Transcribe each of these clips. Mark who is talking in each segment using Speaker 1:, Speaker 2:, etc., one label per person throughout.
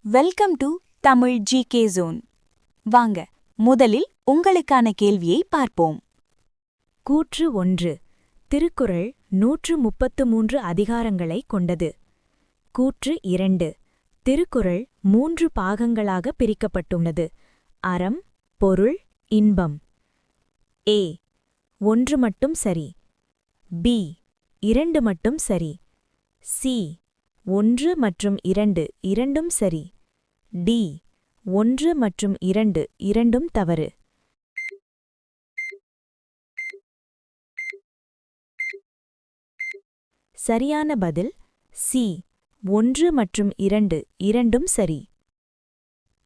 Speaker 1: Welcome to Tamil GK zone. வாங்க முதலில் உங்களுக்கான கேள்வியை பார்ப்போம்.
Speaker 2: கூற்று 1. திருக்குறள் 133 அதிகாரங்களை கொண்டது. கூற்று 2. திருக்குறள் 3 பாகங்களாக பிரிக்கப்பட்டுள்ளது. அறம், பொருள், இன்பம். ஏ 1 மட்டும் சரி. பி 2 மட்டும் சரி. சி 1 மற்றும் 2 இரண்டும் சரி. டி 1 மற்றும் 2 இரண்டும் தவறு. சரியான பதில் சி 1 மற்றும் 2 இரண்டும் சரி.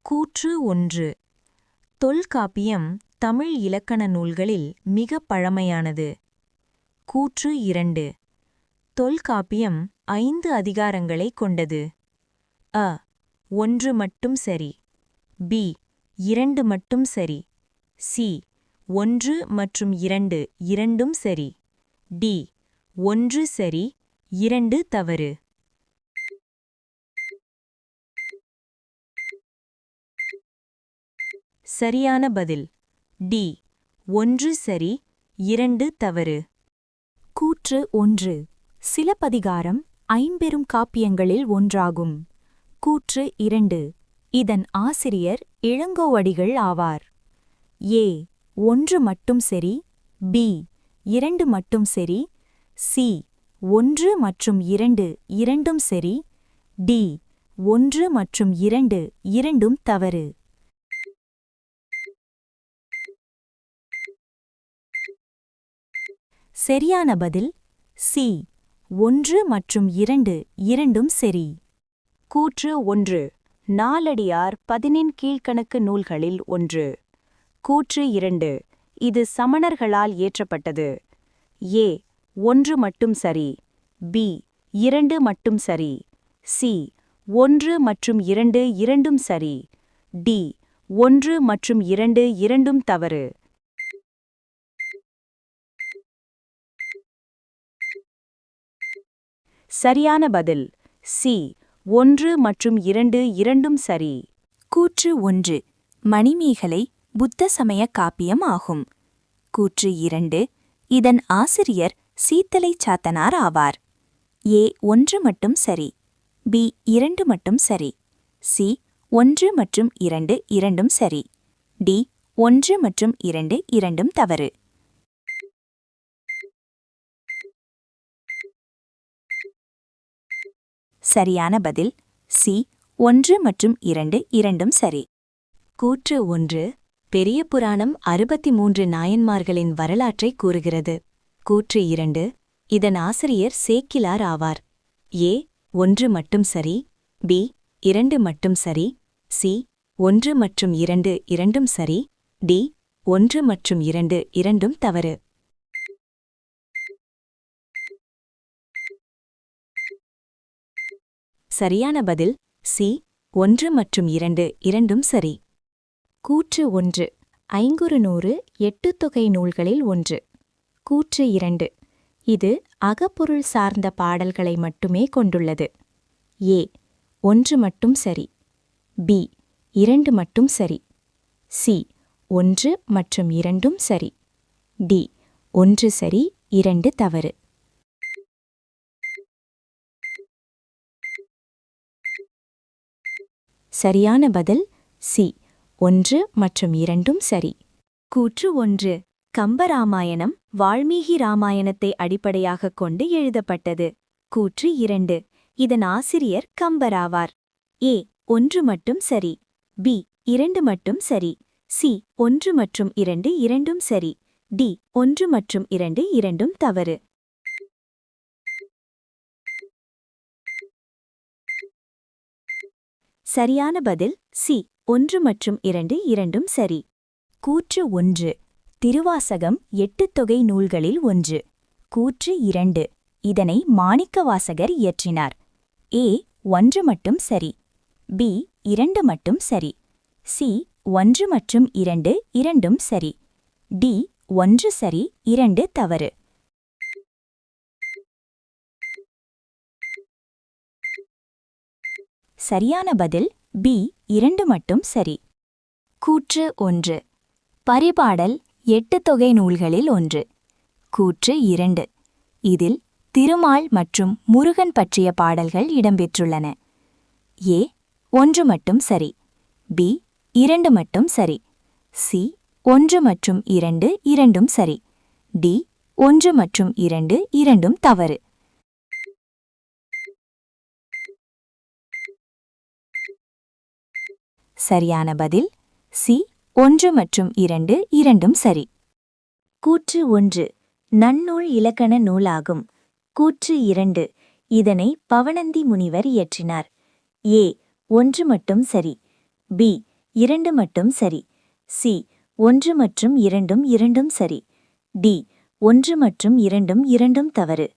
Speaker 1: கூற்று 1. தொல்காப்பியம் தமிழ் இலக்கண நூல்களில் மிக பழமையானது. கூற்று 2. தொல்காப்பியம் 5 அதிகாரங்களை கொண்டது. அ 1 மட்டும் சரி. பி 2 மட்டும் சரி. சி 1 மற்றும் 2 இரண்டும் சரி. டி 1 சரி, 2 தவறு. சரியான பதில் டி 1 சரி, 2 தவறு.
Speaker 2: கூற்று 1. சிலப்பதிகாரம் ஐம்பெரும் காப்பியங்களில் ஒன்றாகும். கூற்று 2. இதன் ஆசிரியர் இளங்கோவடிகள் ஆவார். ஏ 1 மட்டும் சரி. பி 2 மட்டும் சரி. சி 1 மற்றும் 2 இரண்டும் சரி. டி 1 மற்றும் 2 இரண்டும் தவறு. சரியான பதில் சி 1 மற்றும் 2 இரண்டும் சரி.
Speaker 1: கூற்று 1. நாலடியார் 10 கீழ்க்கணக்கு நூல்களில் ஒன்று. கூற்று 2. இது சமணர்களால் இயற்றப்பட்டது. ஏ 1 மட்டும் சரி. பி 2 மட்டும் சரி. சி 1 மற்றும் 2 இரண்டும் சரி. டி 1 மற்றும் 2 இரண்டும் தவறு. சரியான பதில் சி 1 மற்றும் 2 இரண்டும் சரி.
Speaker 2: கூற்று 1. மணிமேகலை புத்த சமய காப்பியம் ஆகும். கூற்று 2. இதன் ஆசிரியர் சீத்தலை சாத்தனார் ஆவார். ஏ 1 மட்டும் சரி. பி 2 மட்டும் சரி. சி 1 மற்றும் 2 இரண்டும் சரி. டி 1 மற்றும் 2 இரண்டும் தவறு. சரியான பதில் சி 1 மற்றும் 2 இரண்டும் சரி.
Speaker 1: கூற்று 1. பெரிய புராணம் 63 நாயன்மார்களின் வரலாற்றை கூறுகிறது. கூற்று 2. இதன் ஆசிரியர் சேக்கிலார் ஆவார். ஏ 1 மட்டும் சரி. பி 2 மட்டும் சரி. சி 1 மற்றும் 2 இரண்டும் சரி. டி 1 மற்றும் 2 இரண்டும் தவறு. சரியான பதில் சி 1 மற்றும் 2 இரண்டும் சரி.
Speaker 2: கூற்று 1. ஐங்குறுநூறு எட்டுத்தொகை நூல்களில் ஒன்று. கூற்று 2. இது அகப்பொருள் சார்ந்த பாடல்களை மட்டுமே கொண்டுள்ளது. ஏ 1 மட்டும் சரி. பி 2 மட்டும் சரி. சி 1 மற்றும் 2ம் சரி. டி 1 சரி, 2 தவறு. சரியான பதில் சி 1 மற்றும் 2ம் சரி.
Speaker 1: கூற்று 1. கம்பராமாயணம் வால்மீகி ராமாயணத்தை அடிப்படையாகக் கொண்டு எழுதப்பட்டது. கூற்று 2. இதன் ஆசிரியர் கம்பராவார். ஏ 1 மட்டும் சரி. பி 2 மட்டும் சரி. சி 1 மற்றும் 2 இரண்டும் சரி. டி 1 மற்றும் 2 இரண்டும் தவறு. சரியான பதில் சி 1 மற்றும் 2 இரண்டும் சரி.
Speaker 2: கூற்று 1. திருவாசகம் எட்டுத்தொகை நூல்களில் ஒன்று. கூற்று 2. இதனை மாணிக்கவாசகர் இயற்றினார். ஏ 1 மட்டும் சரி. பி 2 மட்டும் சரி. சி 1 மற்றும் 2 இரண்டும் சரி. டி 1 சரி, 2 தவறு. சரியான பதில் பி 2 மட்டும் சரி. கூற்று 1. பரிபாடல் 8 தொகை நூல்களில் ஒன்று. கூற்று 2. இதில் திருமால் மற்றும் முருகன் பற்றிய பாடல்கள் இடம்பெற்றுள்ளன. ஏ 1 மட்டும் சரி. பி 2 மட்டும் சரி. சி 1 மற்றும் 2 இரண்டும் சரி. டி 1 மற்றும் 2 இரண்டும் தவறு. சரியான பதில் சி 1 மற்றும் 2 இரண்டும் சரி.
Speaker 1: கூற்று 1 நன்னூல் இலக்கண நூலாகும். கூற்று 2 இதனை பவணந்தி முனிவர் இயற்றினார். ஏ 1 மட்டும் சரி. பி 2 மட்டும் சரி. சி 1 மற்றும் 2 இரண்டும் சரி. டி 1 மற்றும் 2 இரண்டும் தவறு.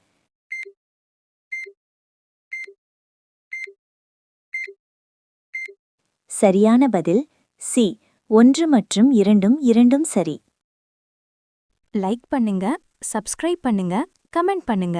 Speaker 1: சரியான பதில் சி 1 மற்றும் 2 இரண்டும் சரி.
Speaker 2: லைக் பண்ணுங்க, சப்ஸ்கிரைப் பண்ணுங்க, கமெண்ட் பண்ணுங்க.